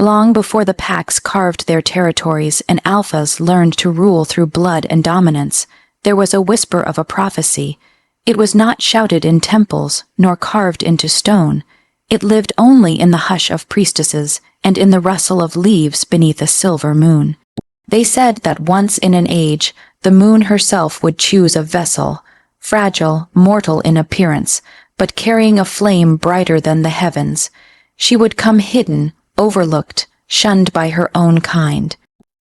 Long before the packs carved their territories and alphas learned to rule through blood and dominance, there was a whisper of a prophecy. It was not shouted in temples, nor carved into stone. It lived only in the hush of priestesses and in the rustle of leaves beneath a silver moon. They said that once in an age, the moon herself would choose a vessel, fragile, mortal in appearance, but carrying a flame brighter than the heavens. She would come hidden, overlooked, shunned by her own kind.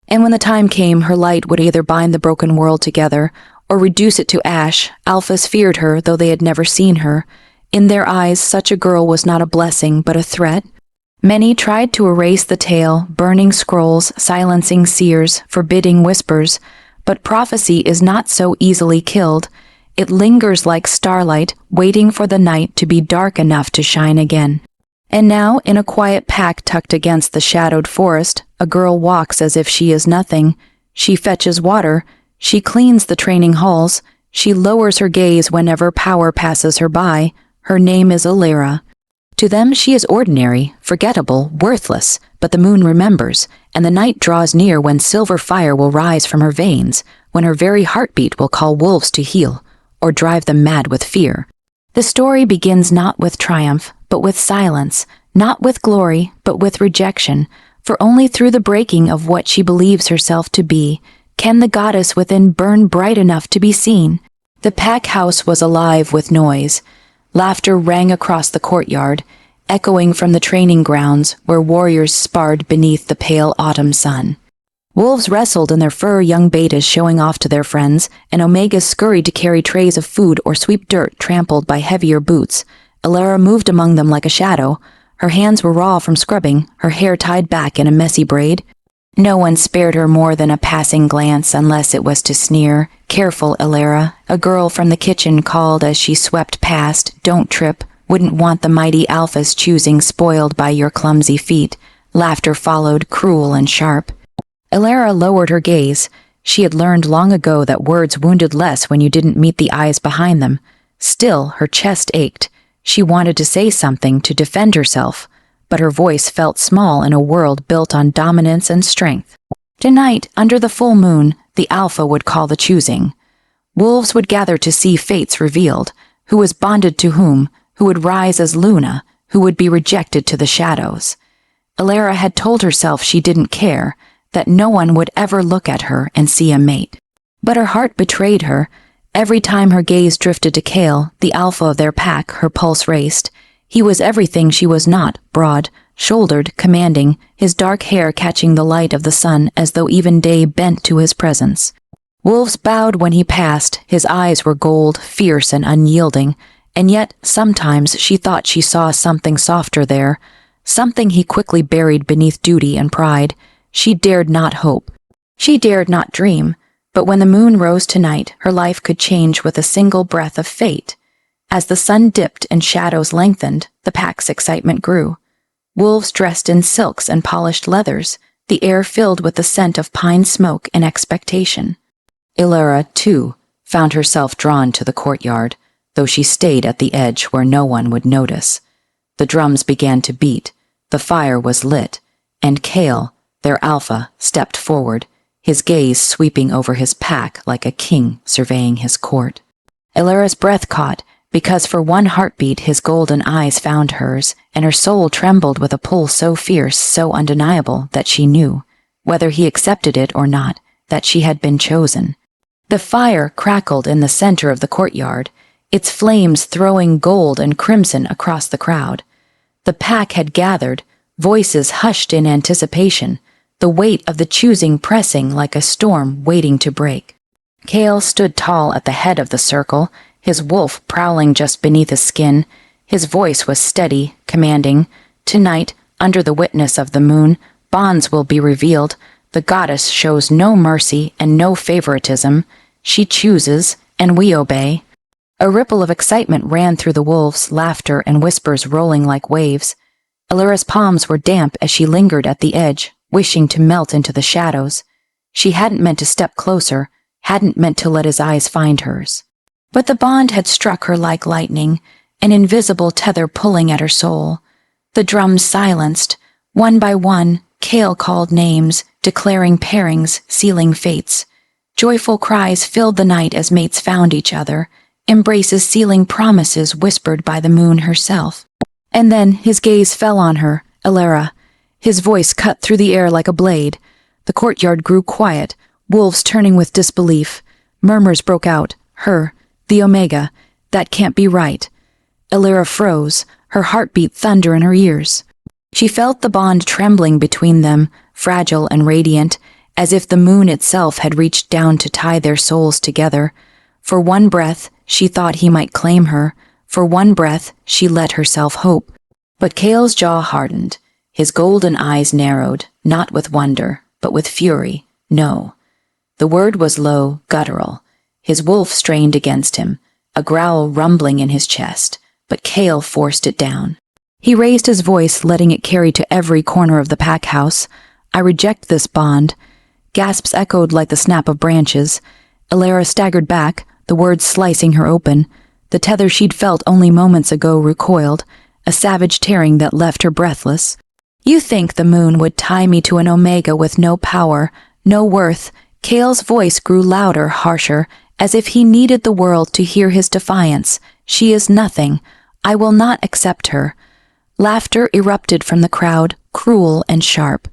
And when the time came, her light would either bind the broken world together or reduce it to ash. Alphas feared her, though they had never seen her. In their eyes, such a girl was not a blessing, but a threat. Many tried to erase the tale, burning scrolls, silencing seers, forbidding whispers, but prophecy is not so easily killed. It lingers like starlight, waiting for the night to be dark enough to shine again. And now, in a quiet pack tucked against the shadowed forest, a girl walks as if she is nothing. She fetches water. She cleans the training halls. She lowers her gaze whenever power passes her by. Her name is Illyra. To them she is ordinary, forgettable, worthless, but the moon remembers, and the night draws near when silver fire will rise from her veins, when her very heartbeat will call wolves to heel, or drive them mad with fear. The story begins not with triumph, but with silence, not with glory, but with rejection, for only through the breaking of what she believes herself to be can the goddess within burn bright enough to be seen. The pack house was alive with noise. Laughter rang across the courtyard, echoing from the training grounds where warriors sparred beneath the pale autumn sun. Wolves wrestled in their fur, young betas showing off to their friends, and omegas scurried to carry trays of food or sweep dirt trampled by heavier boots. Illyra moved among them like a shadow. Her hands were raw from scrubbing, her hair tied back in a messy braid. No one spared her more than a passing glance unless it was to sneer. "Careful, Illyra," a girl from the kitchen called as she swept past. "Don't trip. Wouldn't want the mighty alphas choosing spoiled by your clumsy feet." Laughter followed, cruel and sharp. Illyra lowered her gaze. She had learned long ago that words wounded less when you didn't meet the eyes behind them. Still, her chest ached. She wanted to say something to defend herself, but her voice felt small in a world built on dominance and strength. Tonight, under the full moon, the alpha would call the choosing. Wolves would gather to see fates revealed, who was bonded to whom, who would rise as Luna, who would be rejected to the shadows. Illyra had told herself she didn't care, that no one would ever look at her and see a mate. But her heart betrayed her. Every time her gaze drifted to Kale, the alpha of their pack, her pulse raced. He was everything she was not, broad, shouldered, commanding, his dark hair catching the light of the sun as though even day bent to his presence. Wolves bowed when he passed. His eyes were gold, fierce and unyielding, and yet sometimes she thought she saw something softer there, something he quickly buried beneath duty and pride. She dared not hope. She dared not dream, but when the moon rose tonight, her life could change with a single breath of fate. As the sun dipped and shadows lengthened, the pack's excitement grew. Wolves dressed in silks and polished leathers, the air filled with the scent of pine smoke and expectation. Illyra, too, found herself drawn to the courtyard, though she stayed at the edge where no one would notice. The drums began to beat, the fire was lit, and Kale, their alpha, stepped forward, his gaze sweeping over his pack like a king surveying his court. Illyra's breath caught, because for one heartbeat his golden eyes found hers, and her soul trembled with a pull so fierce, so undeniable, that she knew, whether he accepted it or not, that she had been chosen. The fire crackled in the center of the courtyard, its flames throwing gold and crimson across the crowd. The pack had gathered, voices hushed in anticipation, the weight of the choosing pressing like a storm waiting to break. Kale stood tall at the head of the circle, his wolf prowling just beneath his skin. His voice was steady, commanding. Tonight, under the witness of the moon, bonds will be revealed. The goddess shows no mercy and no favoritism. She chooses, and we obey. A ripple of excitement ran through the wolves, laughter and whispers rolling like waves. Illyra's palms were damp as she lingered at the edge, wishing to melt into the shadows. She hadn't meant to step closer, hadn't meant to let his eyes find hers. But the bond had struck her like lightning, an invisible tether pulling at her soul. The drums silenced. One by one, Kale called names, declaring pairings, sealing fates. Joyful cries filled the night as mates found each other, embraces sealing promises whispered by the moon herself. And then his gaze fell on her, Elara. His voice cut through the air like a blade. The courtyard grew quiet, wolves turning with disbelief. Murmurs broke out. Her, the Omega, that can't be right. Elara froze, her heartbeat thunder in her ears. She felt the bond trembling between them, fragile and radiant, as if the moon itself had reached down to tie their souls together. For one breath, she thought he might claim her. For one breath, she let herself hope. But Kale's jaw hardened. His golden eyes narrowed, not with wonder, but with fury. No. The word was low, guttural. His wolf strained against him, a growl rumbling in his chest, but Kale forced it down. He raised his voice, letting it carry to every corner of the pack house. I reject this bond. Gasps echoed like the snap of branches. Elara staggered back, the words slicing her open. The tether she'd felt only moments ago recoiled, a savage tearing that left her breathless. You think the moon would tie me to an Omega with no power, no worth? Kale's voice grew louder, harsher, as if he needed the world to hear his defiance. She is nothing. I will not accept her. Laughter erupted from the crowd, cruel and sharp.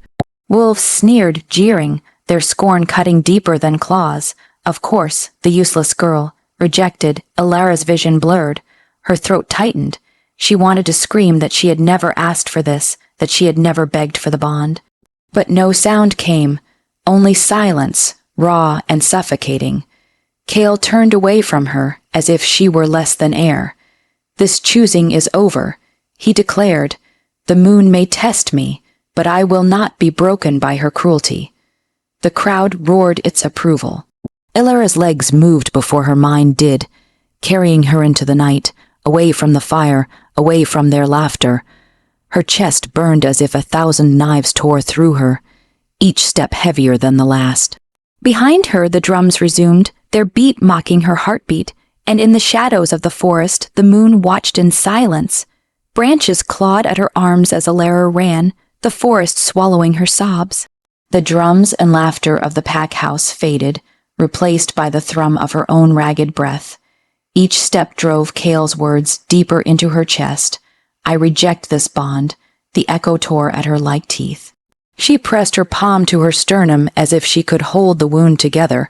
Wolves sneered, jeering, their scorn cutting deeper than claws. Of course, the useless girl, rejected, Elara's vision blurred. Her throat tightened. She wanted to scream that she had never asked for this, that she had never begged for the bond. But no sound came, only silence, raw and suffocating. Kale turned away from her, as if she were less than air. This choosing is over, he declared. The moon may test me, but I will not be broken by her cruelty. The crowd roared its approval. Elara's legs moved before her mind did, carrying her into the night, away from the fire, away from their laughter. Her chest burned as if 1,000 knives tore through her, each step heavier than the last. Behind her the drums resumed, their beat mocking her heartbeat, and in the shadows of the forest the moon watched in silence. Branches clawed at her arms as Elara ran, the forest swallowing her sobs. The drums and laughter of the pack house faded, replaced by the thrum of her own ragged breath. Each step drove Kale's words deeper into her chest. I reject this bond. The echo tore at her like teeth. She pressed her palm to her sternum as if she could hold the wound together,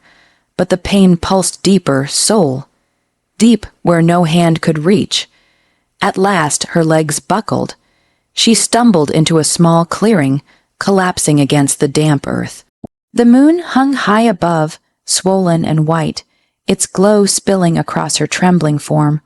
but the pain pulsed deeper, soul. Deep where no hand could reach. At last her legs buckled. She stumbled into a small clearing, collapsing against the damp earth. The moon hung high above, swollen and white, its glow spilling across her trembling form.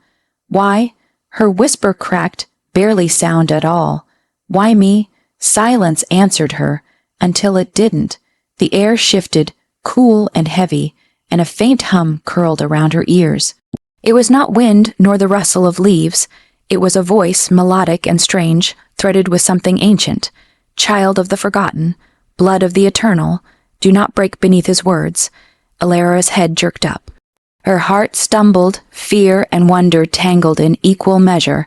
Why? Her whisper cracked, barely sound at all. Why me? Silence answered her, until it didn't. The air shifted, cool and heavy, and a faint hum curled around her ears. It was not wind nor the rustle of leaves. It was a voice, melodic and strange, threaded with something ancient. Child of the forgotten, blood of the eternal, do not break beneath his words. Elara's head jerked up. Her heart stumbled, fear and wonder tangled in equal measure.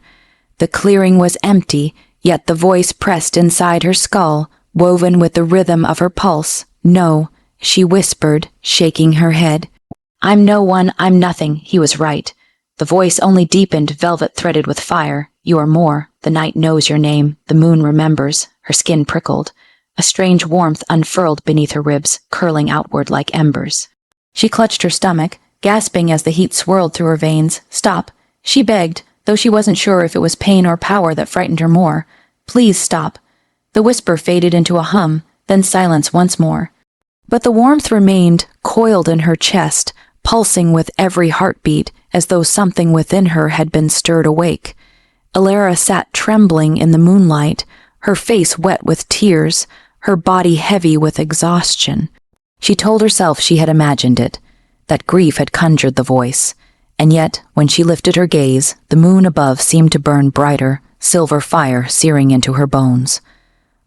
The clearing was empty, yet the voice pressed inside her skull, woven with the rhythm of her pulse. No, she whispered, shaking her head. I'm no one, I'm nothing, he was right. The voice only deepened, velvet threaded with fire. You are more. The night knows your name. The moon remembers. Her skin prickled. A strange warmth unfurled beneath her ribs, curling outward like embers. She clutched her stomach, gasping as the heat swirled through her veins. Stop, she begged, though she wasn't sure if it was pain or power that frightened her more. Please stop. The whisper faded into a hum, then silence once more. But the warmth remained, coiled in her chest, pulsing with every heartbeat, as though something within her had been stirred awake. Elara sat trembling in the moonlight, her face wet with tears, her body heavy with exhaustion. She told herself she had imagined it, that grief had conjured the voice, and yet, when she lifted her gaze, the moon above seemed to burn brighter, silver fire searing into her bones.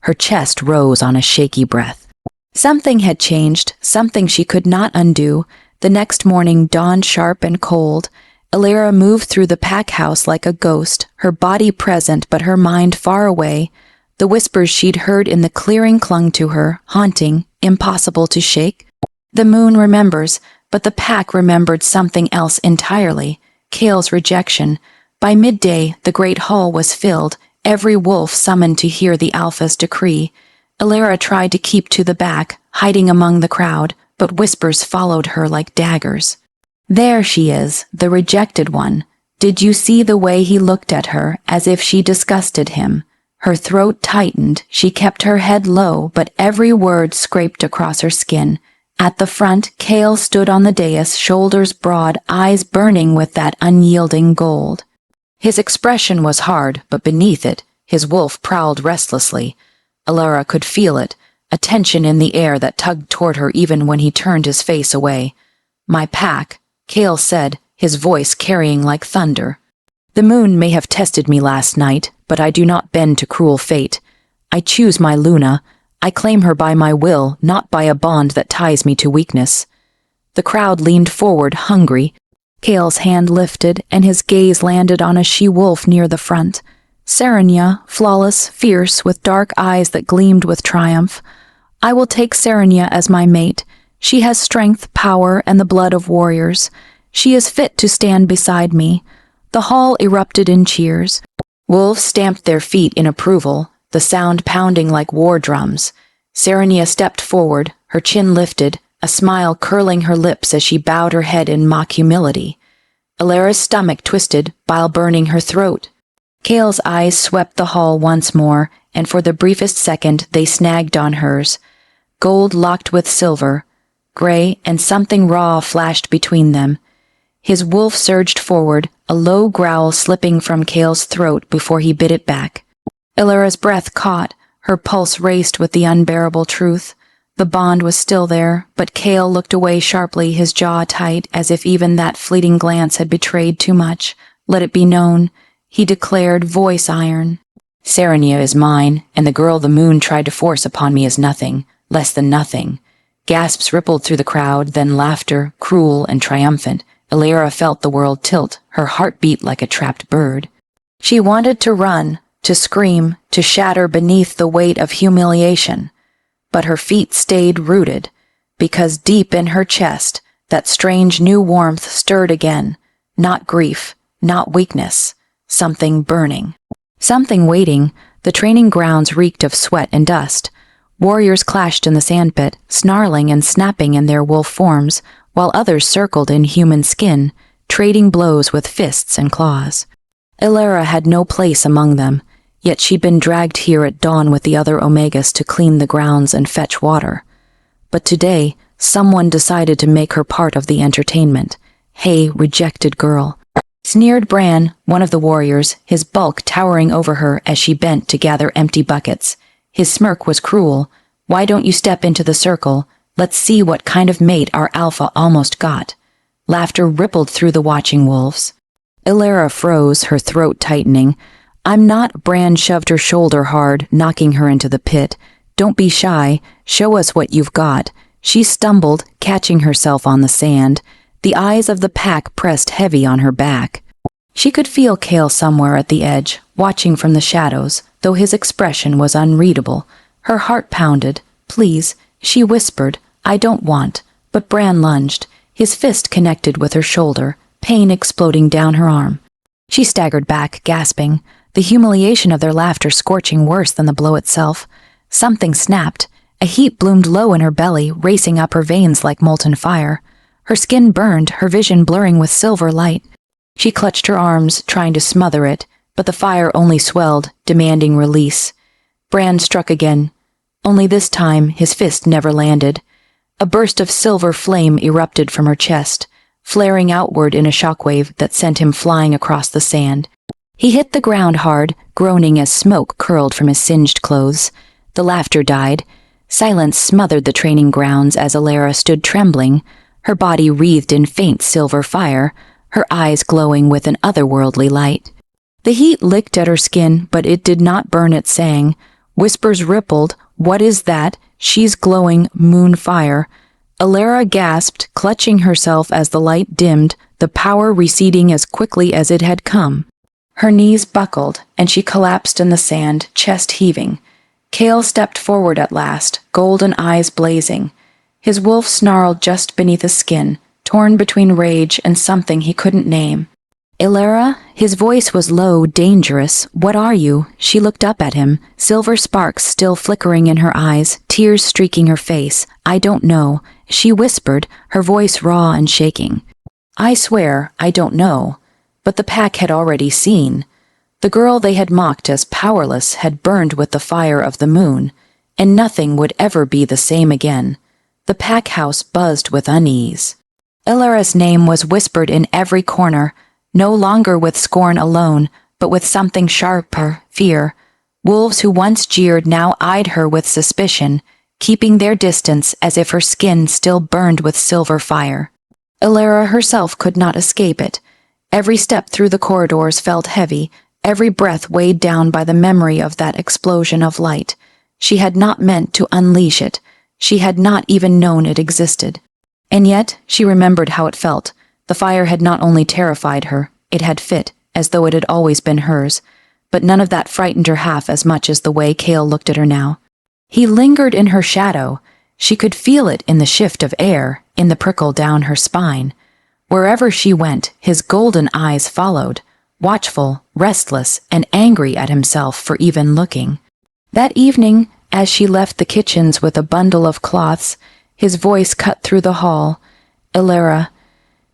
Her chest rose on a shaky breath. Something had changed, something she could not undo. The next morning dawned sharp and cold. Elara moved through the pack house like a ghost, her body present but her mind far away. The whispers she'd heard in the clearing clung to her, haunting, impossible to shake. The moon remembers, but the pack remembered something else entirely, Kale's rejection. By midday, the great hall was filled, every wolf summoned to hear the Alpha's decree. Elara tried to keep to the back, hiding among the crowd, but whispers followed her like daggers. There she is, the rejected one. Did you see the way he looked at her, as if she disgusted him? Her throat tightened, she kept her head low, but every word scraped across her skin. At the front, Kale stood on the dais, shoulders broad, eyes burning with that unyielding gold. His expression was hard, but beneath it, his wolf prowled restlessly. Elara could feel it, a tension in the air that tugged toward her even when he turned his face away. "My pack," Kale said, his voice carrying like thunder. "The moon may have tested me last night, but I do not bend to cruel fate. I choose my Luna. I claim her by my will, not by a bond that ties me to weakness." The crowd leaned forward, hungry. Kale's hand lifted, and his gaze landed on a she-wolf near the front. Serenia, flawless, fierce, with dark eyes that gleamed with triumph. "I will take Serenia as my mate. She has strength, power, and the blood of warriors. She is fit to stand beside me." The hall erupted in cheers. Wolves stamped their feet in approval, the sound pounding like war drums. Serenia stepped forward, her chin lifted, a smile curling her lips as she bowed her head in mock humility. Elara's stomach twisted, bile burning her throat. Kale's eyes swept the hall once more, and for the briefest second they snagged on hers. Gold locked with silver, gray and something raw flashed between them. His wolf surged forward, a low growl slipping from Kale's throat before he bit it back. Elara's breath caught, her pulse raced with the unbearable truth. The bond was still there, but Kale looked away sharply, his jaw tight, as if even that fleeting glance had betrayed too much. "Let it be known," he declared, voice iron. "Serenia is mine, and the girl the moon tried to force upon me is nothing, less than nothing." Gasps rippled through the crowd, then laughter, cruel and triumphant. Elara felt the world tilt, her heart beat like a trapped bird. She wanted to run, to scream, to shatter beneath the weight of humiliation. But her feet stayed rooted, because deep in her chest, that strange new warmth stirred again. Not grief, not weakness, something burning. Something waiting. The training grounds reeked of sweat and dust. Warriors clashed in the sandpit, snarling and snapping in their wolf forms, while others circled in human skin, trading blows with fists and claws. Elara had no place among them, yet she'd been dragged here at dawn with the other Omegas to clean the grounds and fetch water. But today, someone decided to make her part of the entertainment. "Hey, rejected girl," sneered Bran, one of the warriors, his bulk towering over her as she bent to gather empty buckets. His smirk was cruel. "Why don't you step into the circle? Let's see what kind of mate our Alpha almost got." Laughter rippled through the watching wolves. Elara froze, her throat tightening. "I'm not," Bran shoved her shoulder hard, knocking her into the pit. "Don't be shy. Show us what you've got." She stumbled, catching herself on the sand. The eyes of the pack pressed heavy on her back. She could feel Kale somewhere at the edge, watching from the shadows, though his expression was unreadable. Her heart pounded. "Please," she whispered, "I don't want." But Bran lunged. His fist connected with her shoulder, pain exploding down her arm. She staggered back, gasping, the humiliation of their laughter scorching worse than the blow itself. Something snapped. A heat bloomed low in her belly, racing up her veins like molten fire. Her skin burned, her vision blurring with silver light. She clutched her arms, trying to smother it, but the fire only swelled, demanding release. Bran struck again. Only this time, his fist never landed. A burst of silver flame erupted from her chest, flaring outward in a shockwave that sent him flying across the sand. He hit the ground hard, groaning as smoke curled from his singed clothes. The laughter died. Silence smothered the training grounds as Elara stood trembling, her body wreathed in faint silver fire, her eyes glowing with an otherworldly light. The heat licked at her skin, but it did not burn it, saying. Whispers rippled. "What is that? She's glowing moon fire." Elara gasped, clutching herself as the light dimmed, the power receding as quickly as it had come. Her knees buckled, and she collapsed in the sand, chest heaving. Kale stepped forward at last, golden eyes blazing. His wolf snarled just beneath his skin, torn between rage and something he couldn't name. "Ilara?" His voice was low, dangerous. "What are you?" She looked up at him, silver sparks still flickering in her eyes, tears streaking her face. "I don't know," she whispered, her voice raw and shaking. "I swear, I don't know." But the pack had already seen. The girl they had mocked as powerless had burned with the fire of the moon, and nothing would ever be the same again. The pack house buzzed with unease. Ilara's name was whispered in every corner, no longer with scorn alone, but with something sharper, fear. Wolves who once jeered now eyed her with suspicion, keeping their distance as if her skin still burned with silver fire. Ilara herself could not escape it. Every step through the corridors felt heavy, every breath weighed down by the memory of that explosion of light. She had not meant to unleash it. She had not even known it existed. And yet she remembered how it felt. The fire had not only terrified her, it had fit, as though it had always been hers. But none of that frightened her half as much as the way Kale looked at her now. He lingered in her shadow. She could feel it in the shift of air, in the prickle down her spine. Wherever she went, his golden eyes followed, watchful, restless, and angry at himself for even looking. That evening, as she left the kitchens with a bundle of cloths, his voice cut through the hall. "Ilara."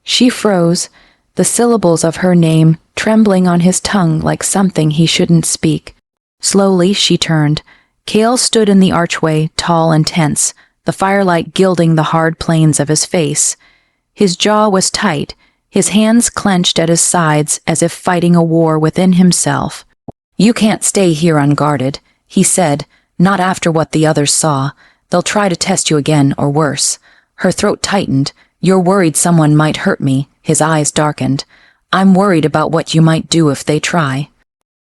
She froze, the syllables of her name trembling on his tongue like something he shouldn't speak. Slowly she turned. Kale stood in the archway, tall and tense, the firelight gilding the hard planes of his face. His jaw was tight, his hands clenched at his sides as if fighting a war within himself. "You can't stay here unguarded," he said, "not after what the others saw. They'll try to test you again, or worse." Her throat tightened. "You're worried someone might hurt me." His eyes darkened. "I'm worried about what you might do if they try."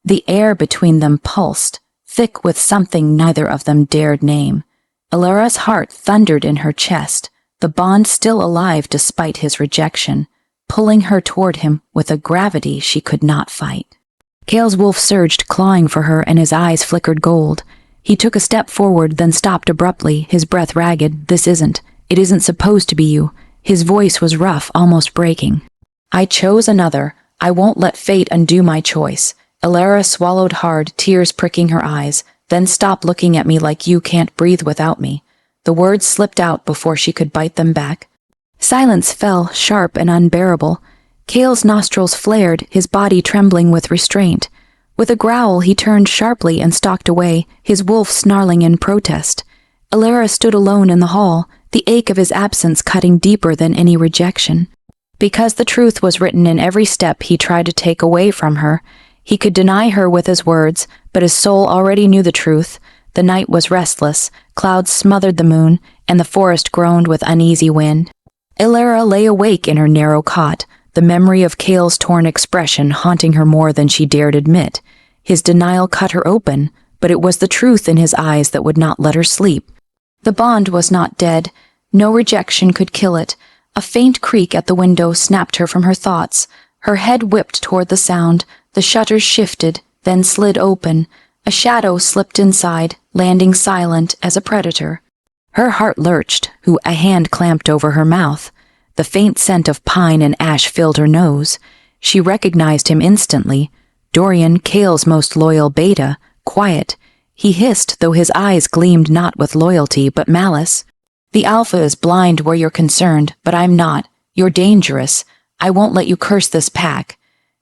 The air between them pulsed, thick with something neither of them dared name. Ilara's heart thundered in her chest, the bond still alive despite his rejection, pulling her toward him with a gravity she could not fight. Kale's wolf surged, clawing for her, and his eyes flickered gold. He took a step forward, then stopped abruptly, his breath ragged. It isn't supposed to be you." His voice was rough, almost breaking. "I chose another. I won't let fate undo my choice." Ilara swallowed hard, tears pricking her eyes. "Then stop looking at me like you can't breathe without me." The words slipped out before she could bite them back. Silence fell, sharp and unbearable. Kale's nostrils flared, his body trembling with restraint. With a growl, he turned sharply and stalked away, his wolf snarling in protest. Ilara stood alone in the hall, the ache of his absence cutting deeper than any rejection. Because the truth was written in every step he tried to take away from her, he could deny her with his words, but his soul already knew the truth. The night was restless, clouds smothered the moon, and the forest groaned with uneasy wind. Ilara lay awake in her narrow cot, the memory of Kale's torn expression haunting her more than she dared admit. His denial cut her open, but it was the truth in his eyes that would not let her sleep. The bond was not dead. No rejection could kill it. A faint creak at the window snapped her from her thoughts. Her head whipped toward the sound. The shutters shifted, then slid open. A shadow slipped inside, landing silent as a predator. Her heart lurched, a hand clamped over her mouth. The faint scent of pine and ash filled her nose. She recognized him instantly. Dorian, Kale's most loyal beta, quiet. He hissed, though his eyes gleamed not with loyalty but malice. "The Alpha is blind where you're concerned, but I'm not. You're dangerous. I won't let you curse this pack."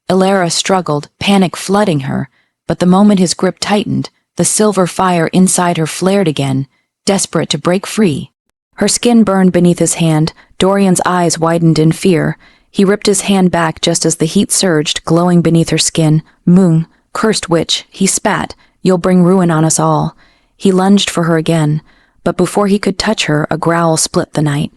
Ilara struggled, panic flooding her, but the moment his grip tightened, the silver fire inside her flared again, desperate to break free. Her skin burned beneath his hand. Dorian's eyes widened in fear. He ripped his hand back just as the heat surged, glowing beneath her skin. "Moon, cursed witch," he spat. "You'll bring ruin on us all." He lunged for her again, but before he could touch her, a growl split the night.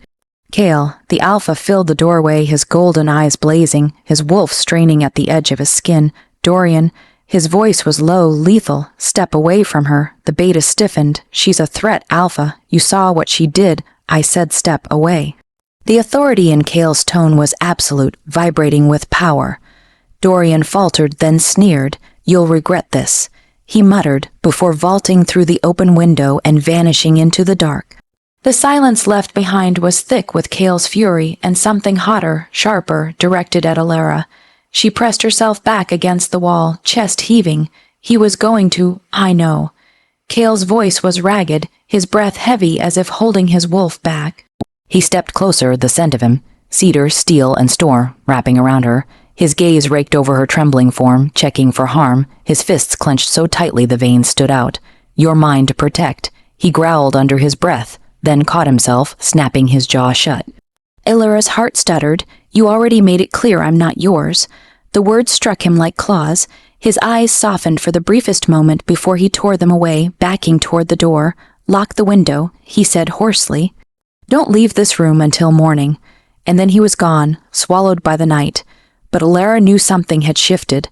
Kale, the Alpha, filled the doorway, his golden eyes blazing, his wolf straining at the edge of his skin. Dorian, his voice was low, lethal. "Step away from her." The beta stiffened. "She's a threat, Alpha. You saw what she did. I said step away." The authority in Kale's tone was absolute, vibrating with power. Dorian faltered, then sneered. "You'll regret this." he muttered, before vaulting through the open window and vanishing into the dark. The silence left behind was thick with Kale's fury and something hotter, sharper, directed at Alara. She pressed herself back against the wall, chest heaving. He was going to, I know. Kale's voice was ragged, his breath heavy as if holding his wolf back. He stepped closer, the scent of him, cedar, steel, and store, wrapping around her. His gaze raked over her trembling form, checking for harm, his fists clenched so tightly the veins stood out. Your mind to protect. He growled under his breath, then caught himself, snapping his jaw shut. Alara's heart stuttered. You already made it clear I'm not yours. The words struck him like claws. His eyes softened for the briefest moment before he tore them away, backing toward the door. Lock the window, he said hoarsely. Don't leave this room until morning. And then he was gone, swallowed by the night. But Alara knew something had shifted.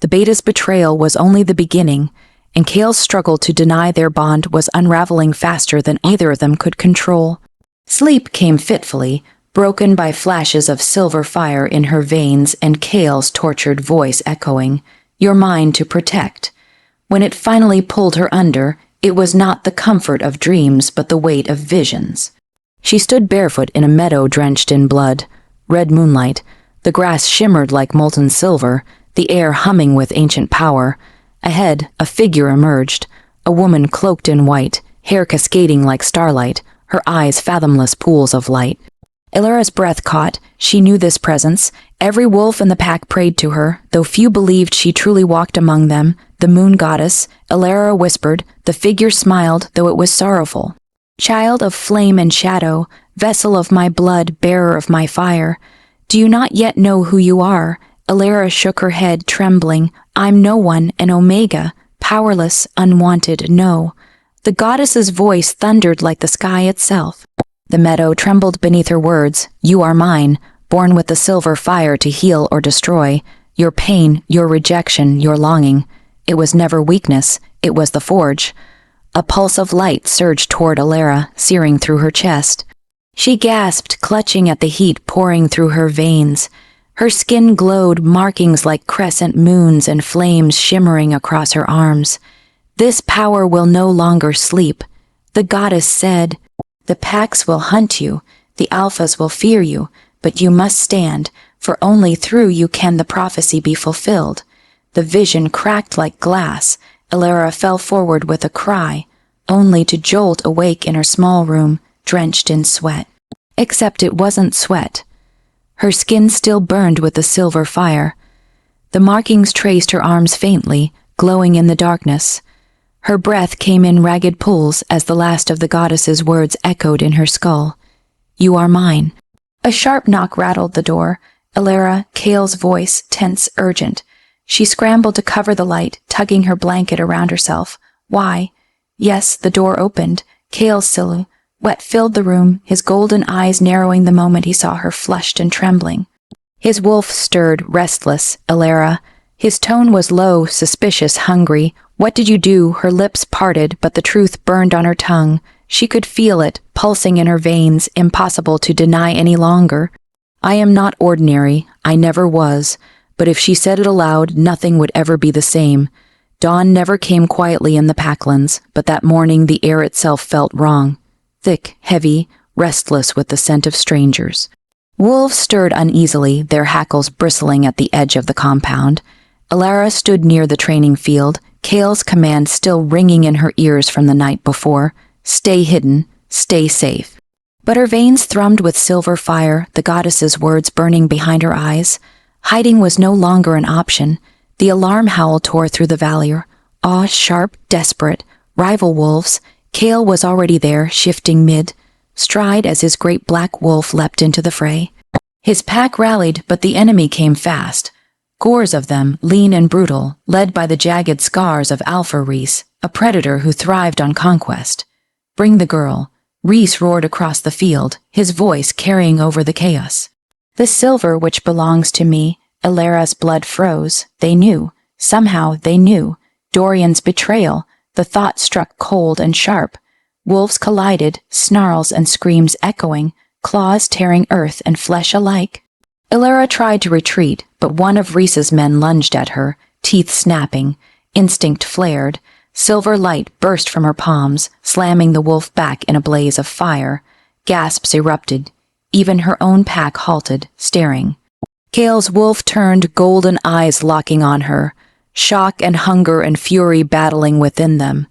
The beta's betrayal was only the beginning, and Kale's struggle to deny their bond was unraveling faster than either of them could control. Sleep came fitfully, broken by flashes of silver fire in her veins and Kale's tortured voice echoing, Your mind to protect. When it finally pulled her under, it was not the comfort of dreams but the weight of visions. She stood barefoot in a meadow drenched in blood. Red moonlight. The grass shimmered like molten silver, the air humming with ancient power. Ahead, a figure emerged, a woman cloaked in white, hair cascading like starlight, her eyes fathomless pools of light. Alara's breath caught. She knew this presence. Every wolf in the pack prayed to her, though few believed she truly walked among them. The moon goddess, Alara whispered. The figure smiled, though it was sorrowful. Child of flame and shadow, vessel of my blood, bearer of my fire. Do you not yet know who you are? Alara shook her head, trembling. I'm no one, an omega, powerless, unwanted, no. The goddess's voice thundered like the sky itself. The meadow trembled beneath her words. You are mine, born with the silver fire to heal or destroy. Your pain, your rejection, your longing. It was never weakness, it was the forge. A pulse of light surged toward Alara, searing through her chest. She gasped, clutching at the heat pouring through her veins. Her skin glowed, markings like crescent moons and flames shimmering across her arms. This power will no longer sleep. The goddess said, The packs will hunt you, the alphas will fear you, but you must stand, for only through you can the prophecy be fulfilled. The vision cracked like glass. Alara fell forward with a cry, only to jolt awake in her small room, drenched in sweat. Except it wasn't sweat. Her skin still burned with the silver fire. The markings traced her arms faintly, glowing in the darkness. Her breath came in ragged pulls as the last of the goddess's words echoed in her skull. You are mine. A sharp knock rattled the door. Alara, Kale's voice, tense, urgent. She scrambled to cover the light, tugging her blanket around herself. Why? Yes, the door opened. Kale's silhouette filled the room, his golden eyes narrowing the moment he saw her flushed and trembling. His wolf stirred, restless. Alara. His tone was low, suspicious, hungry. What did you do? Her lips parted, but the truth burned on her tongue. She could feel it, pulsing in her veins, impossible to deny any longer. I am not ordinary. I never was. But if she said it aloud, nothing would ever be the same. Dawn never came quietly in the Packlands, but that morning the air itself felt wrong. Thick, heavy, restless with the scent of strangers. Wolves stirred uneasily, their hackles bristling at the edge of the compound. Alara stood near the training field, Kale's command still ringing in her ears from the night before. Stay hidden, stay safe. But her veins thrummed with silver fire, the goddess's words burning behind her eyes. Hiding was no longer an option. The alarm howl tore through the valley. Awe, sharp, desperate. Rival wolves. Kale was already there, shifting mid-stride as his great black wolf leapt into the fray. His pack rallied, but the enemy came fast. Scores of them, lean and brutal, led by the jagged scars of Alpha Reese, a predator who thrived on conquest. Bring the girl. Reese roared across the field, his voice carrying over the chaos. The silver which belongs to me. Alara's blood froze. They knew. Somehow they knew. Dorian's betrayal. The thought struck cold and sharp. Wolves collided, snarls and screams echoing, claws tearing earth and flesh alike. Alara tried to retreat, but one of Reese's men lunged at her, teeth snapping. Instinct flared. Silver light burst from her palms, slamming the wolf back in a blaze of fire. Gasps erupted. Even her own pack halted, staring. Kale's wolf turned, golden eyes locking on her, shock and hunger and fury battling within them.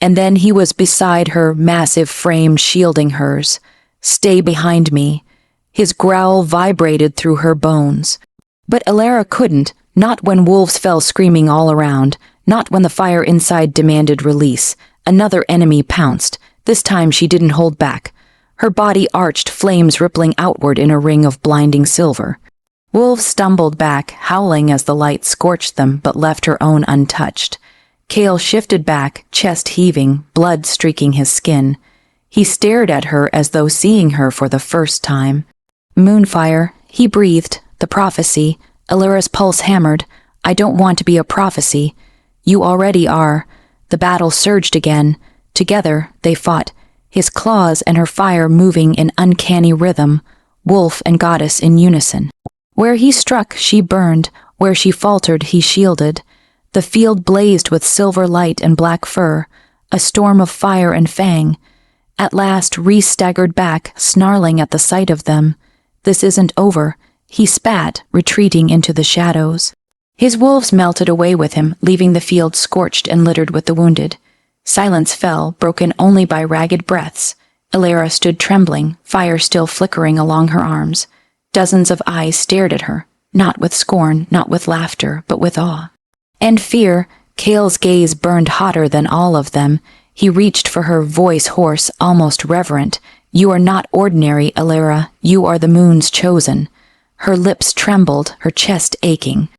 And then he was beside her, massive frame shielding hers. "Stay behind me." His growl vibrated through her bones. But Elara couldn't, not when wolves fell screaming all around, not when the fire inside demanded release. Another enemy pounced. This time she didn't hold back. Her body arched, flames rippling outward in a ring of blinding silver. Wolves stumbled back, howling as the light scorched them but left her own untouched. Kale shifted back, chest heaving, blood streaking his skin. He stared at her as though seeing her for the first time. "Moonfire," he breathed, the prophecy. Elara's pulse hammered. "I don't want to be a prophecy." "You already are." The battle surged again. Together, they fought, his claws and her fire moving in uncanny rhythm, wolf and goddess in unison. Where he struck, she burned. Where she faltered, he shielded. The field blazed with silver light and black fur, a storm of fire and fang. At last, Reese staggered back, snarling at the sight of them. "This isn't over." He spat, retreating into the shadows. His wolves melted away with him, leaving the field scorched and littered with the wounded. Silence fell, broken only by ragged breaths. Elara stood trembling, fire still flickering along her arms. Dozens of eyes stared at her, not with scorn, not with laughter, but with awe. And fear. Kale's gaze burned hotter than all of them. He reached for her, voice hoarse, almost reverent. "You are not ordinary, Elara. You are the moon's chosen." Her lips trembled, her chest aching.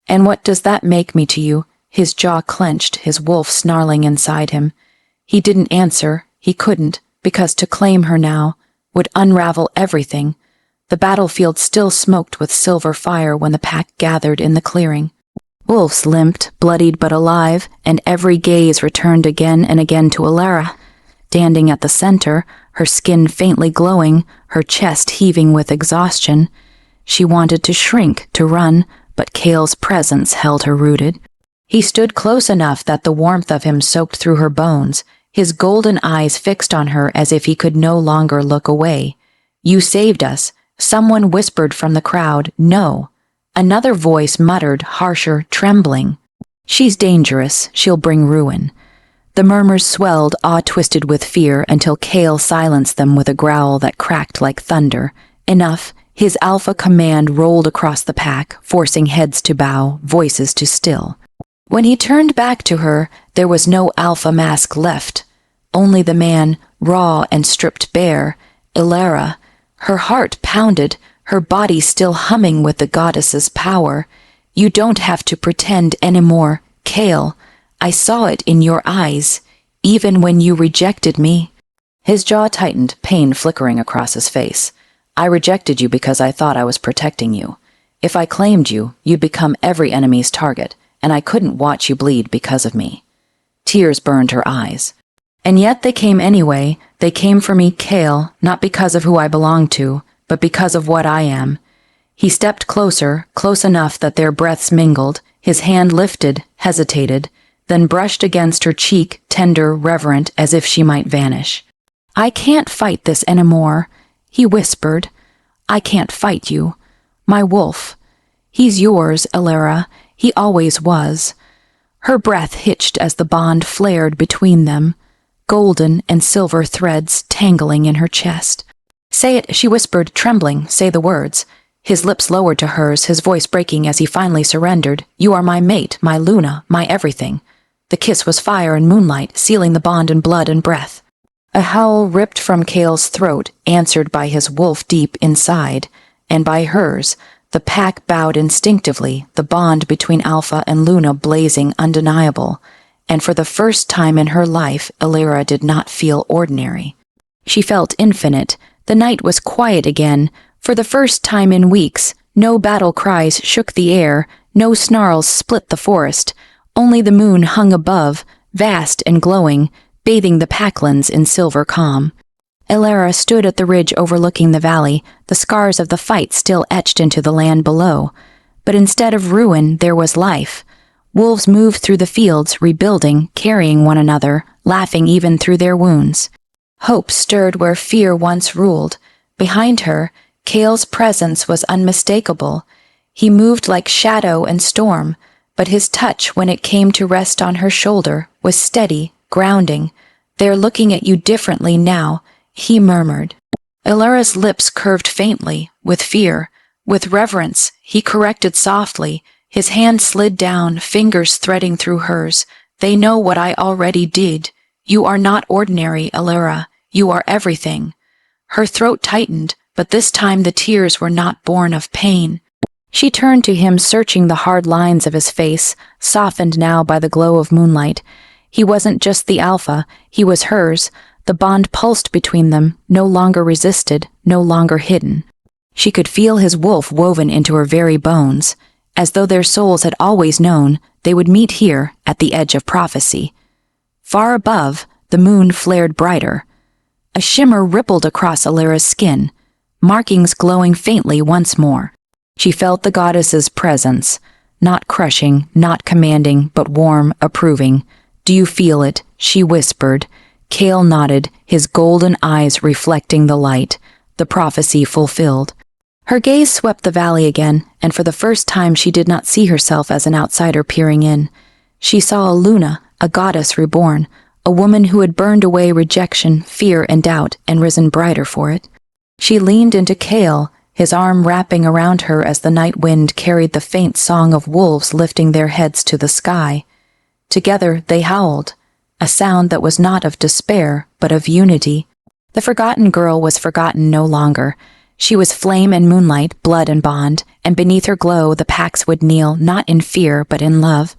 "And what does that make me to you?" His jaw clenched, his wolf snarling inside him. He didn't answer. He couldn't, because to claim her now would unravel everything. The battlefield still smoked with silver fire when the pack gathered in the clearing. Wolves limped, bloodied but alive, and every gaze returned again and again to Elara. Standing at the center, her skin faintly glowing, her chest heaving with exhaustion. She wanted to shrink, to run, but Kale's presence held her rooted. He stood close enough that the warmth of him soaked through her bones, his golden eyes fixed on her as if he could no longer look away. "You saved us." Someone whispered from the crowd, "No." Another voice muttered, harsher, trembling. "She's dangerous. She'll bring ruin." The murmurs swelled, awe-twisted with fear, until Kale silenced them with a growl that cracked like thunder. Enough. His alpha command rolled across the pack, forcing heads to bow, voices to still. When he turned back to her, there was no alpha mask left. Only the man, raw and stripped bare, Elara. Her heart pounded, her body still humming with the goddess's power. "You don't have to pretend anymore, Kale. I saw it in your eyes, even when you rejected me." His jaw tightened, pain flickering across his face. "I rejected you because I thought I was protecting you. If I claimed you, you'd become every enemy's target, and I couldn't watch you bleed because of me." Tears burned her eyes. "And yet they came anyway. They came for me, Kale, not because of who I belong to, but because of what I am." He stepped closer, close enough that their breaths mingled. His hand lifted, hesitated, then brushed against her cheek, tender, reverent, as if she might vanish. "I can't fight this anymore," he whispered. "I can't fight you. My wolf. He's yours, Elara. He always was." Her breath hitched as the bond flared between them, golden and silver threads tangling in her chest. "Say it," she whispered, trembling. "Say the words." His lips lowered to hers, his voice breaking as he finally surrendered. "You are my mate, my Luna, my everything." The kiss was fire and moonlight, sealing the bond in blood and breath. A howl ripped from Kale's throat, answered by his wolf deep inside, and by hers. The pack bowed instinctively, the bond between Alpha and Luna blazing undeniable. And for the first time in her life, Elara did not feel ordinary. She felt infinite. The night was quiet again. For the first time in weeks, no battle cries shook the air, no snarls split the forest. Only the moon hung above, vast and glowing, bathing the packlands in silver calm. Elara stood at the ridge overlooking the valley, the scars of the fight still etched into the land below. But instead of ruin, there was life. Wolves moved through the fields, rebuilding, carrying one another, laughing even through their wounds. Hope stirred where fear once ruled. Behind her, Kale's presence was unmistakable. He moved like shadow and storm, but his touch when it came to rest on her shoulder was steady, grounding. "They're looking at you differently now," he murmured. Illyra's lips curved faintly, with fear. With reverence, he corrected softly. His hand slid down, fingers threading through hers. "They know what I already did. You are not ordinary, Illyra. You are everything." Her throat tightened, but this time the tears were not born of pain. She turned to him, searching the hard lines of his face, softened now by the glow of moonlight. He wasn't just the alpha, he was hers. The bond pulsed between them, no longer resisted, no longer hidden. She could feel his wolf woven into her very bones. As though their souls had always known, they would meet here, at the edge of prophecy. Far above, the moon flared brighter. A shimmer rippled across Illyra's skin, markings glowing faintly once more. She felt the goddess's presence, not crushing, not commanding, but warm, approving. "Do you feel it?" she whispered. Kale nodded, his golden eyes reflecting the light, the prophecy fulfilled. Her gaze swept the valley again, and for the first time she did not see herself as an outsider peering in. She saw a Luna, a goddess reborn, a woman who had burned away rejection, fear, and doubt, and risen brighter for it. She leaned into Kale, his arm wrapping around her as the night wind carried the faint song of wolves lifting their heads to the sky. Together they howled, a sound that was not of despair, but of unity. The forgotten girl was forgotten no longer. She was flame and moonlight, blood and bond, and beneath her glow the packs would kneel, not in fear, but in love.